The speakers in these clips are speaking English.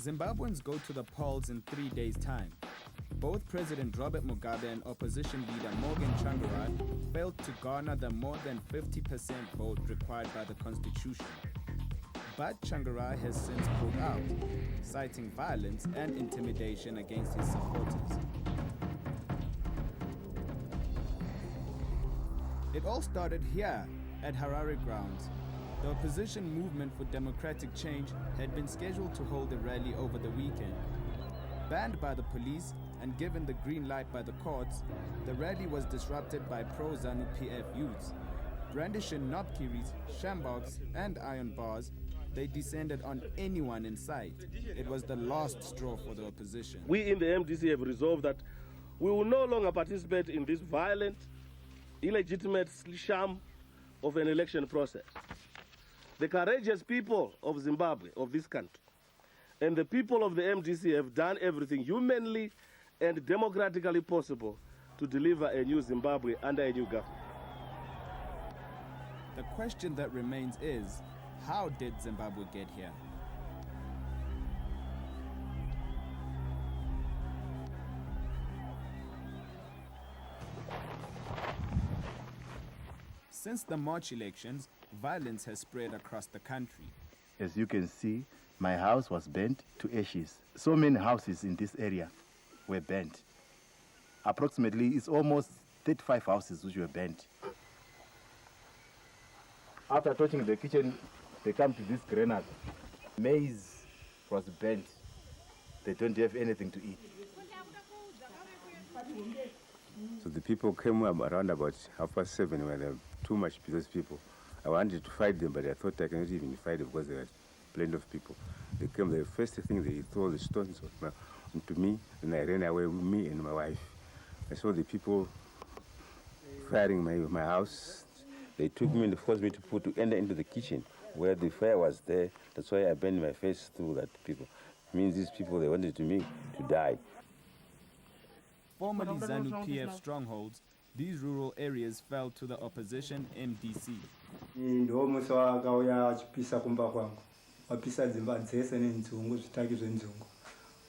Zimbabweans go to the polls in 3 days' time. Both President Robert Mugabe and opposition leader Morgan Tsvangirai failed to garner the more than 50% vote required by the constitution. But Tsvangirai has since pulled out, citing violence and intimidation against his supporters. It all started here at Harare grounds. The opposition movement for democratic change had been scheduled to hold a rally over the weekend. Banned by the police and given the green light by the courts, the rally was disrupted by pro-ZANU-PF youths. Brandishing knobkerries, shamboks, and iron bars, they descended on anyone in sight. It was the last straw for the opposition. We in the MDC have resolved that we will no longer participate in this violent, illegitimate sham of an election process. The courageous people of Zimbabwe, of this country, and the people of the MDC have done everything humanly and democratically possible to deliver a new Zimbabwe under a new government. The question that remains is, how did Zimbabwe get here? Since the March elections, violence has spread across the country. As you can see, my house was burnt to ashes. So many houses in this area were burnt. Approximately, it's almost 35 houses which were burnt. After touching the kitchen, they come to this grenade. Maize was burnt. They don't have anything to eat. So the people came around about 7:30 when there were too much business people. I wanted to fight them, but I thought I cannot even fight them because there were plenty of people. They came, the first thing they threw the stones onto me, and I ran away with me and my wife. I saw the people firing my house. They took me and forced me to enter into the kitchen where the fire was there. That's why I burned my face through that people. It means these people, they wanted me to die. Formerly ZANU-PF strongholds, these rural areas fell to the opposition MDC. Wapisa dzimba dzese nenzungu zvitaki zvenzungu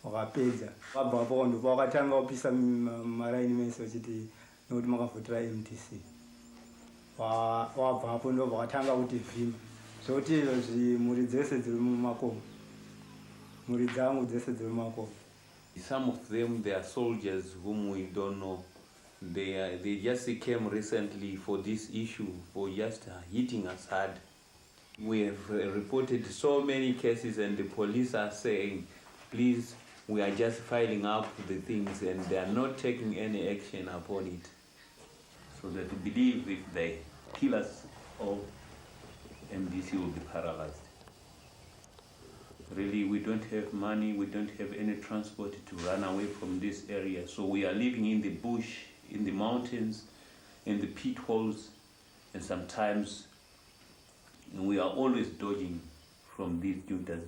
wakapedza wabva apo ndipo wakatanga kupisa maraini mese vachiti nokuti makavhotera MDC wabva apo ndo wakatanga kuti vhima zvokuti zvimhuri dzese dziri mumakomo mhuri dzangu dzese dziri mumakomo. Some of them, they are soldiers whom we don't know. They just came recently for this issue, for just hitting us hard. We have reported so many cases and the police are saying, please, we are just filing up the things and they are not taking any action upon it. So that we believe if they kill us all, MDC will be paralyzed. Really, we don't have money, we don't have any transport to run away from this area. So we are living in the bush, in the mountains, in the pit holes, and sometimes we are always dodging from these juntas.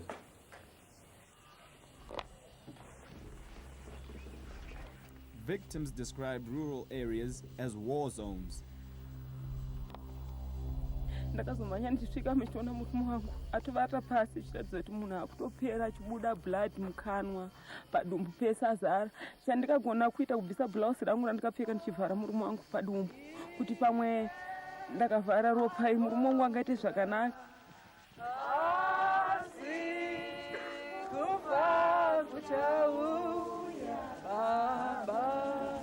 Victims describe rural areas as war zones. Ndakazomhanya ndichisvika michona murume wangu atovata pasi chiratidza kuti munhu akutopera achibuda blood mukanwa padumbu pese azara. Chandikagona kuita kubvisa blouse rangu randikapfeka ndichivhara murume wangu padumbu kuti pamwe ndakavhara ropa murume wangu angaite zvakanaka. Kufa kuchauya baba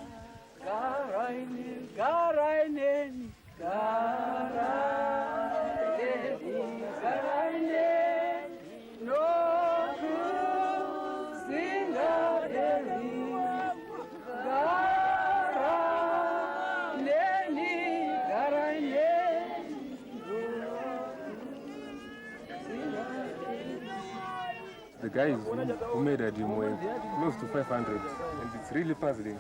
garaineni garaineni The guys who made it were close to 500, and it's really puzzling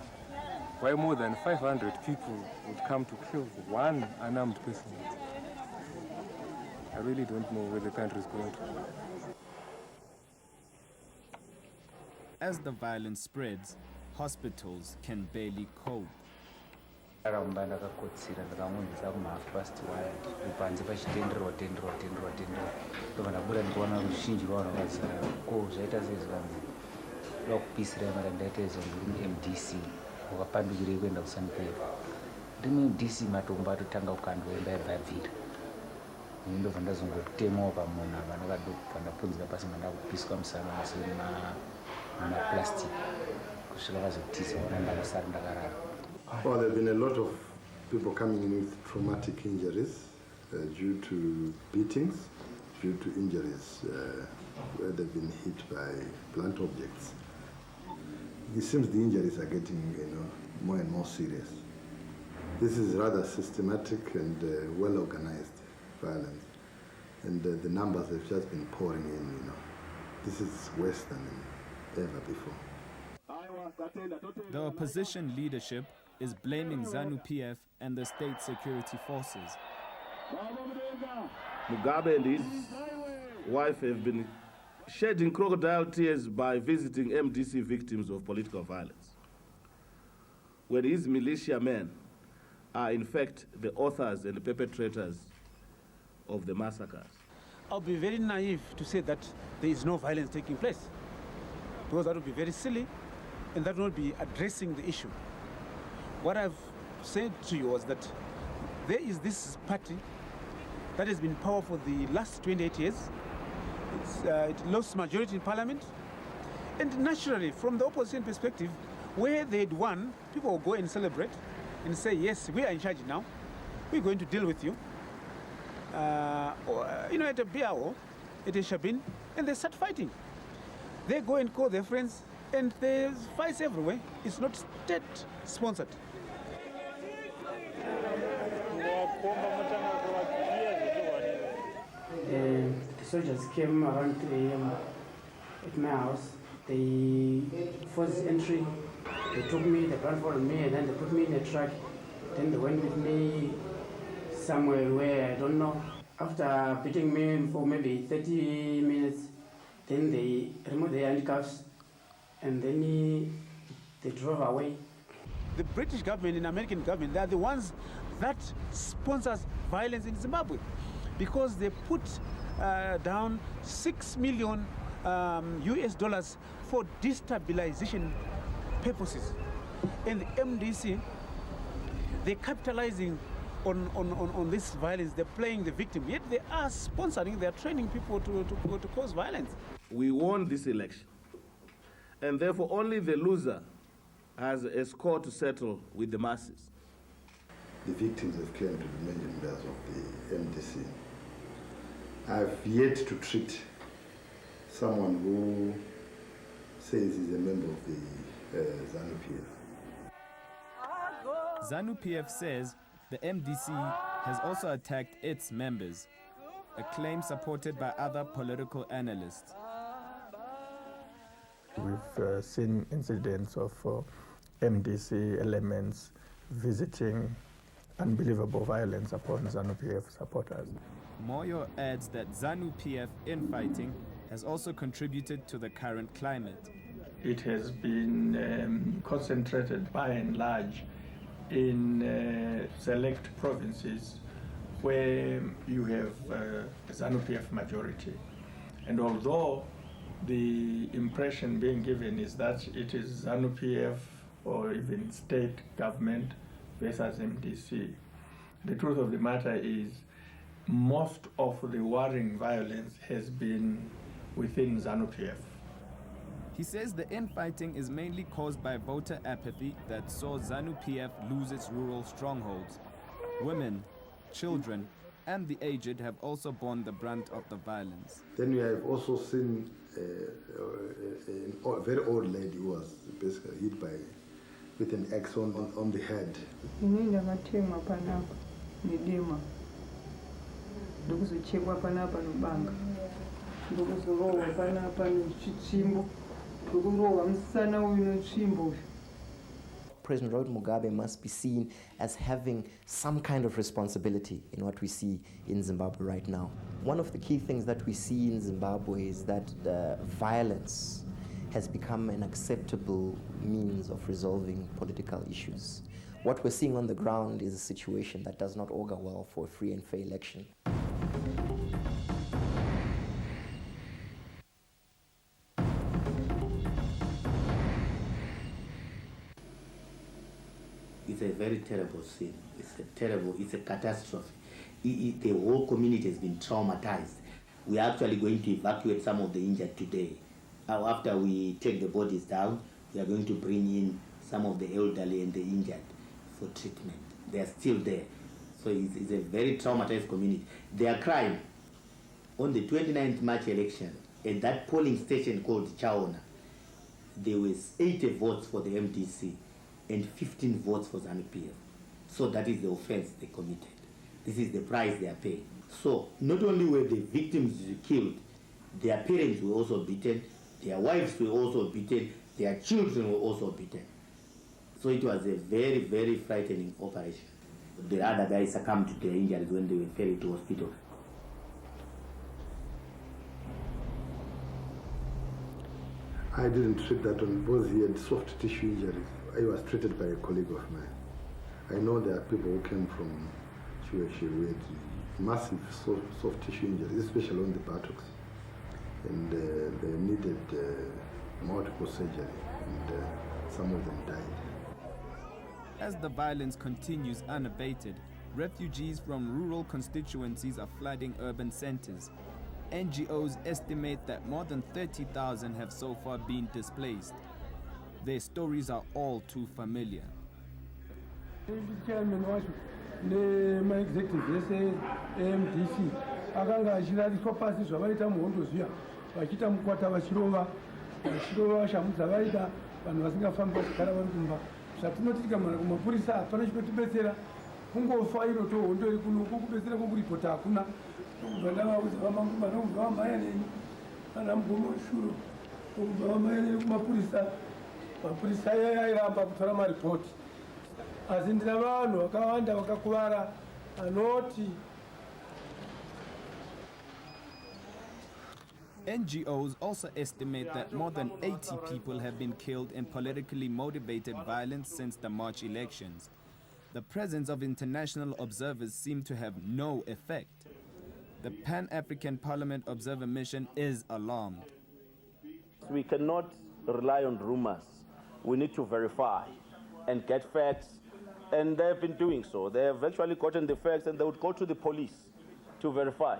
why more than 500 people would come to kill one unarmed person. I really don't know where the country is going to. As the violence spreads, hospitals can barely cope. Aramba ndakakotsira ndakangonzisa kuma 1:30 kupanze pachitenderwa ndobva ndabuda ndikuona ruzhinji rwavanhu vakazara ko zvaita sei zvikanzi toda kupisira mara ndaita zvandiri mudc wakapandukirei kuenda kuSANU-PF ndiri mudc matombo atotanga kukandoenda ebvabvira ini ndobva ndazongotemawo pamunhu apa ndakadobva ndapunzira pasi mandakupiswa musana asi maplastic kusvika vazotisa ona ndakasara ndakarara. Well, there have been a lot of people coming in with traumatic injuries due to beatings, due to injuries where they've been hit by blunt objects. It seems the injuries are getting, more and more serious. This is rather systematic and well-organized violence, and the numbers have just been pouring in. This is worse than ever before. The opposition leadership is blaming ZANU-PF and the state security forces. Mugabe and his wife have been shedding crocodile tears by visiting MDC victims of political violence, when his militiamen are in fact the authors and the perpetrators of the massacres. I'll be very naive to say that there is no violence taking place, because that would be very silly and that would not be addressing the issue. What I've said to you was that there is this party that has been in power for the last 28 years. It lost majority in parliament. And naturally, from the opposition perspective, where they had won, people will go and celebrate and say, yes, we are in charge now. We're going to deal with you. At a BAO, at a Shabin, and they start fighting. They go and call their friends, and there's fights everywhere. It's not state-sponsored. The soldiers came around 2 a.m. at my house. They forced entry. They took me, they blindfolded me, and then they put me in a truck. Then they went with me somewhere where I don't know. After beating me for maybe 30 minutes, then they removed the handcuffs, and then they drove away. The British government and American government, they are the ones that sponsors violence in Zimbabwe, because they put down $6 million US for destabilization purposes. And the MDC, they're capitalizing on this violence. They're playing the victim, yet they are sponsoring, they're training people to cause violence. We won this election, and therefore only the loser has a score to settle with the masses. The victims have claimed to be members of the MDC. I've yet to treat someone who says he's a member of the ZANU-PF. ZANU-PF says the MDC has also attacked its members, a claim supported by other political analysts. We've seen incidents of MDC elements visiting unbelievable violence upon ZANU-PF supporters. Moyo adds that ZANU-PF infighting has also contributed to the current climate. It has been concentrated by and large in select provinces where you have a ZANU-PF majority. And although the impression being given is that it is ZANU-PF or even state government versus MDC, the truth of the matter is most of the warring violence has been within ZANU-PF. He says the infighting is mainly caused by voter apathy that saw ZANU-PF lose its rural strongholds. Women, children, and the aged have also borne the brunt of the violence. Then we have also seen a very old lady who was basically hit with an axe on the head. President Robert Mugabe must be seen as having some kind of responsibility in what we see in Zimbabwe right now. One of the key things that we see in Zimbabwe is that violence has become an acceptable means of resolving political issues. What we're seeing on the ground is a situation that does not augur well for a free and fair election. It's a very terrible scene. It's a catastrophe. The whole community has been traumatized. We are actually going to evacuate some of the injured today. After we take the bodies down, we are going to bring in some of the elderly and the injured for treatment. They are still there. So it's a very traumatized community. They are crying. On the 29th March election, at that polling station called Chaona, there was 80 votes for the MDC and 15 votes for ZANU-PF. So that is the offense they committed. This is the price they are paying. So not only were the victims killed, their parents were also beaten, their wives were also beaten, their children were also beaten. So it was a very, very frightening operation. The other guys succumbed to their injuries when they were ferried to hospital. I didn't treat that one because he had soft tissue injuries. I was treated by a colleague of mine. I know there are people who came from Chiweshi with massive soft tissue injuries, especially on the buttocks. And they needed multiple surgery, and some of them died. As the violence continues unabated, refugees from rural constituencies are flooding urban centers. NGOs estimate that more than 30,000 have so far been displaced. Their stories are all too familiar. Chairman wacho nema executive yese MDC akanga achiraliswa pasi zvavaita muhondo zviya vachita mukwata vachirova vashamudza vaida vanhu vasingafambi vachigara vari kumba zvatinoti tikamhana kumapurisa hapana chinotibetsera kungofa iro tohondo iri kuno kukubetsera kokuripota hakuna kubva ndavaudza vamangumana kubva vamhaya neni ana mugomo weshuro kubva vamhaya neni kumapurisa mapurisa iyaya airamba kutora maripoti asi ndina vanhu vakawanda vakakuvara anoti. NGOs also estimate that more than 80 people have been killed in politically motivated violence since the March elections. The presence of international observers seem to have no effect. The Pan-African Parliament Observer Mission is alarmed. We cannot rely on rumors. We need to verify and get facts, and they've been doing so. They have actually gotten the facts, and they would go to the police to verify.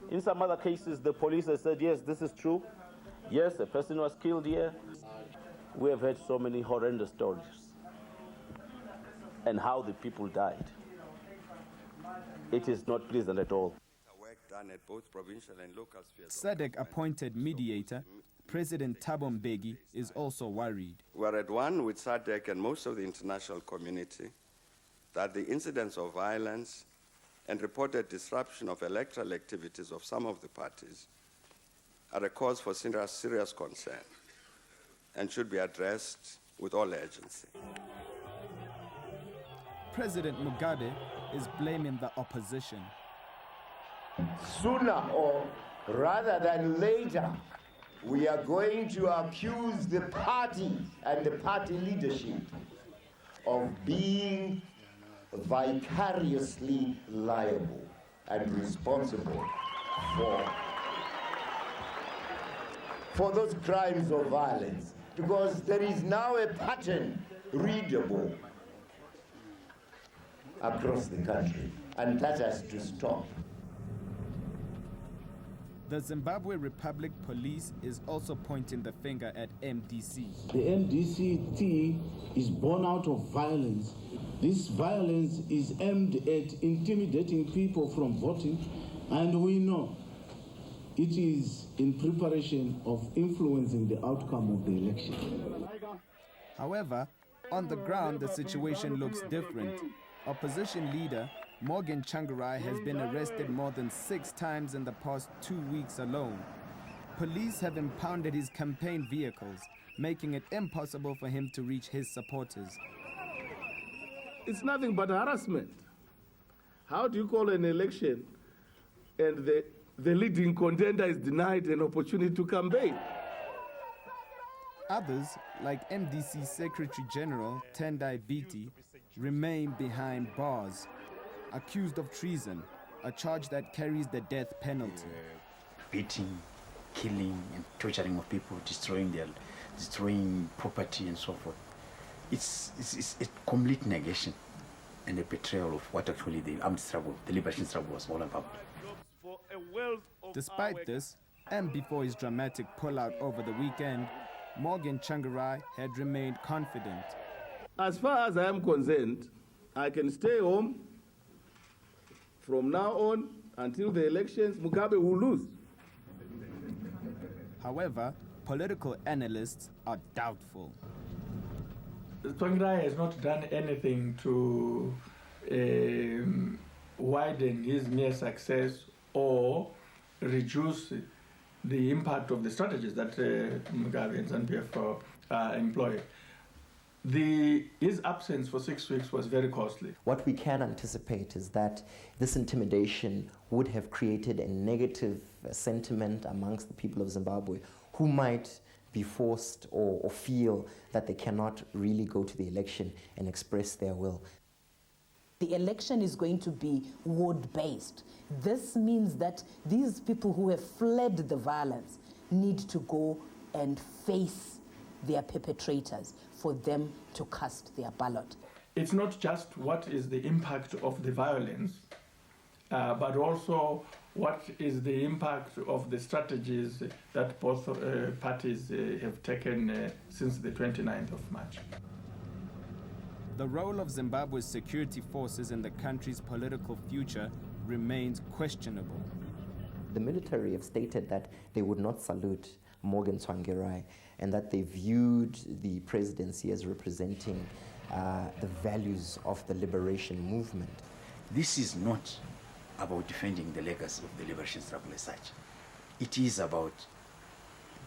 In some other cases, the police have said, yes, this is true. Yes, a person was killed here. We have heard so many horrendous stories and how the people died. It is not pleasant at all. Work done at both provincial and local spheres. SADC-appointed mediator, President Thabo Mbeki, is also worried. We're at one with SADC and most of the international community that the incidents of violence and reported disruption of electoral activities of some of the parties are a cause for serious concern and should be addressed with all urgency. President Mugabe is blaming the opposition. Sooner or rather than later, we are going to accuse the party and the party leadership of being vicariously liable and responsible for those crimes of violence, because there is now a pattern readable across the country, and that has to stop. The Zimbabwe Republic Police is also pointing the finger at MDC. The MDC is born out of violence. This violence is aimed at intimidating people from voting, and we know it is in preparation of influencing the outcome of the election. However, on the ground, the situation looks different. Opposition leader Morgan Tsvangirai has been arrested more than 6 times in the past 2 weeks alone. Police have impounded his campaign vehicles, making it impossible for him to reach his supporters. It's nothing but harassment. How do you call an election and the leading contender is denied an opportunity to campaign? Others, like MDC Secretary General Tendai Biti, remain behind bars, accused of treason, a charge that carries the death penalty. Beating, killing, and torturing of people, destroying property and so forth. It's a complete negation and a betrayal of what actually the armed struggle, the liberation struggle was all about. Despite this, and before his dramatic pullout over the weekend, Morgan Tsvangirai had remained confident. As far as I am concerned, I can stay home from now on until the elections. Mugabe will lose. However, political analysts are doubtful. Tsvangirai has not done anything to widen his mere success or reduce the impact of the strategies that Mugabe and ZANU-PF employ. His absence for 6 weeks was very costly. What we can anticipate is that this intimidation would have created a negative sentiment amongst the people of Zimbabwe who might be forced or feel that they cannot really go to the election and express their will. The election is going to be ward-based. This means that these people who have fled the violence need to go and face their perpetrators for them to cast their ballot. It's not just what is the impact of the violence, but also what is the impact of the strategies that both parties have taken since the 29th of March. The role of Zimbabwe's security forces in the country's political future remains questionable. The military have stated that they would not salute Morgan Tsvangirai and that they viewed the presidency as representing the values of the liberation movement. This is not about defending the legacy of the liberation struggle as such. It is about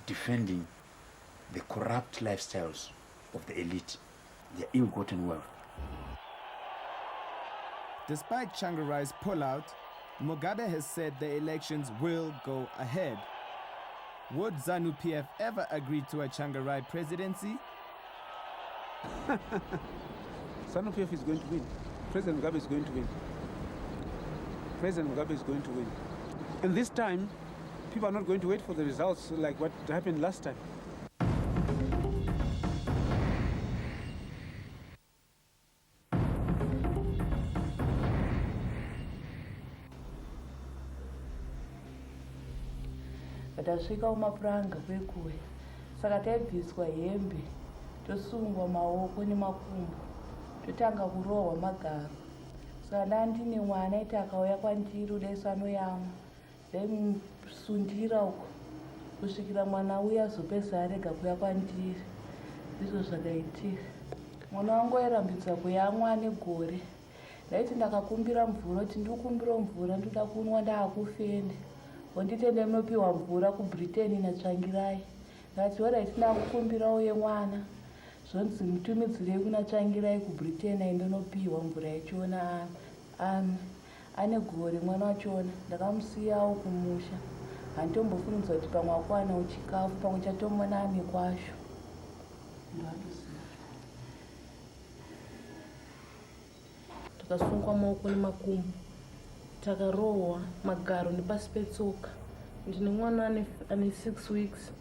defending the corrupt lifestyles of the elite, their ill-gotten wealth. Despite Tsvangirai's pullout, Mugabe has said the elections will go ahead. Would ZANU-PF ever agree to a Tsvangirai presidency? ZANU-PF is going to win. President Mugabe is going to win. President Mugabe is going to win. And this time, people are not going to wait for the results like what happened last time. Tasvika kumapuranga kwekuwe saka taibviswa hembe tosungwa maoko nemakumbo totanga kurohwa magaro saka ndandine mwana aiti akauya kwandiri udaiso anoyamwa ndaimusundira uko kusvikira mwana uya azopedza arega kuuya kwandiri ndizvo zvakaitika. Mwana wangu airambidza kuyamwa negore ndaiti ndakakumbira mvura kuti ndikumbira mvura ndoda kunwa ndaakufende wonditende munopiwa mvura kuBritain naTsvangirai ndati alright ndakukumbira uye mwana zvonzi mutumidzirei kuna Tsvangirai kuBritain aindinopiwa mvura yachiona ane gore mwana wachona ndakamusiyawo kumusha handitombofunidza kuti pamwe akuwana chikafu pamwe chatomona ame kwasho takasungwa maoko nemakumbo takarohwa magaro nepasi petsoka. Ndine mwana ane 6 weeks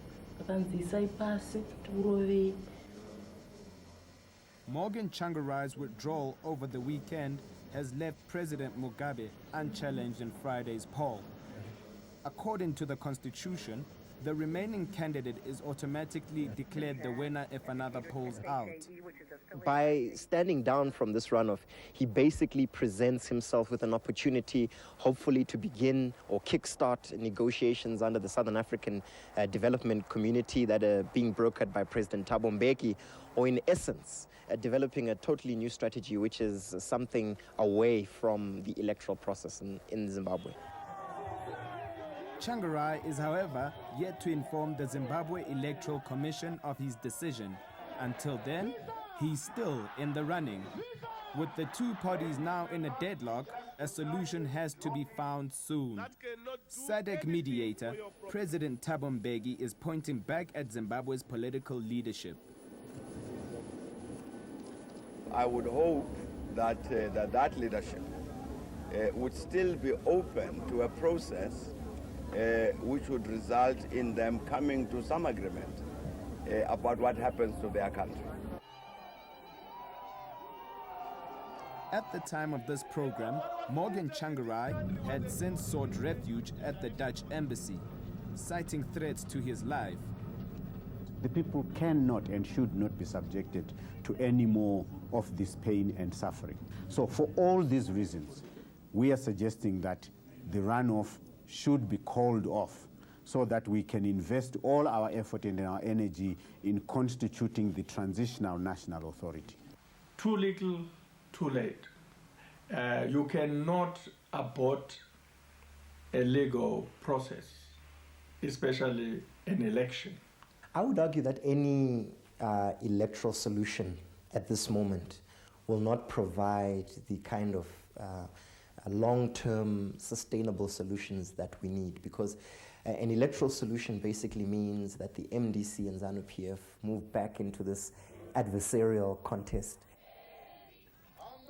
akanzi isai pasi tikurovei. Morgan Tsvangirai's withdrawal over the weekend has left President Mugabe unchallenged in Friday's poll. According to the constitution, the remaining candidate is automatically declared the winner if another pulls out. By standing down from this runoff, he basically presents himself with an opportunity, hopefully, to begin or kickstart negotiations under the Southern African Development Community that are being brokered by President Thabo Mbeki, or in essence, developing a totally new strategy, which is something away from the electoral process in Zimbabwe. Tsvangirai is, however, yet to inform the Zimbabwe Electoral Commission of his decision. Until then, he's still in the running. With the two parties now in a deadlock, a solution has to be found soon. SADC mediator, President Thabo Mbeki, is pointing back at Zimbabwe's political leadership. I would hope that that leadership would still be open to a process which would result in them coming to some agreement about what happens to their country. At the time of this program, Morgan Tsvangirai had since sought refuge at the Dutch embassy, citing threats to his life. The people cannot and should not be subjected to any more of this pain and suffering. So for all these reasons, we are suggesting that the runoff should be called off so that we can invest all our effort and our energy in constituting the transitional national authority. Too little, too late. You cannot abort a legal process, especially an election. I would argue that any electoral solution at this moment will not provide the kind of long-term sustainable solutions that we need, because an electoral solution basically means that the MDC and ZANU-PF move back into this adversarial contest.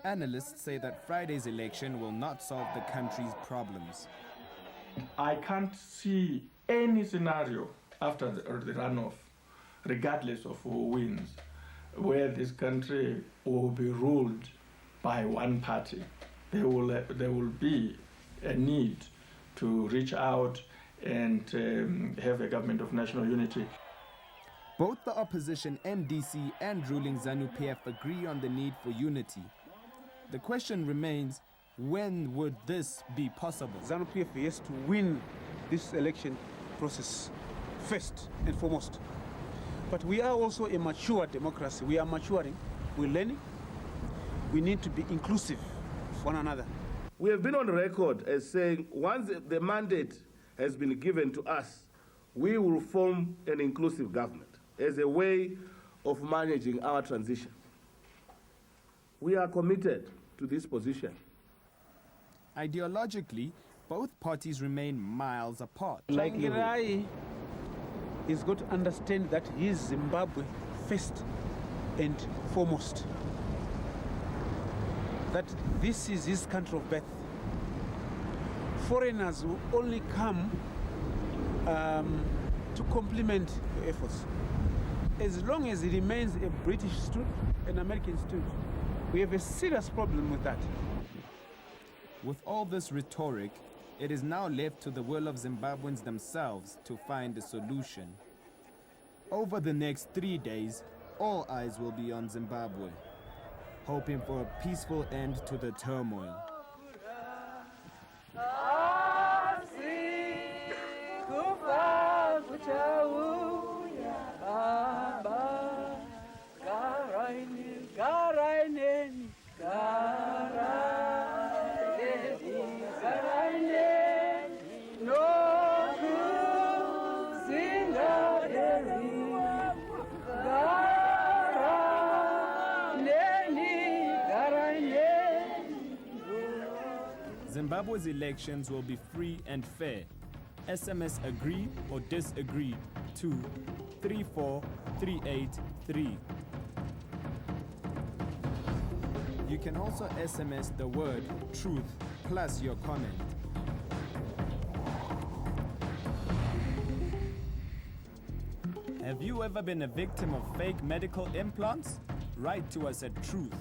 Analysts say that Friday's election will not solve the country's problems. I can't see any scenario after the runoff, regardless of who wins, where this country will be ruled by one party. There will be a need to reach out and have a government of national unity. Both the opposition MDC and ruling ZANU-PF agree on the need for unity. The question remains, when would this be possible? ZANU-PF has to win this election process first and foremost. But we are also a mature democracy. We are maturing, we're learning. We need to be inclusive of one another. We have been on record as saying once the mandate has been given to us, we will form an inclusive government as a way of managing our transition. We are committed to this position. Ideologically, both parties remain miles apart. Tsvangirai is got to understand that he is Zimbabwe first and foremost. That this is his country of birth. Foreigners will only come to complement your efforts. As long as he remains a British student, an American student, we have a serious problem with that. With all this rhetoric, it is now left to the will of Zimbabweans themselves to find a solution. Over the next 3 days, all eyes will be on Zimbabwe, hoping for a peaceful end to the turmoil. Zimbabwe's elections will be free and fair. SMS agree or disagree to 34383. You can also SMS the word truth plus your comment. Have you ever been a victim of fake medical implants? Write to us at truth.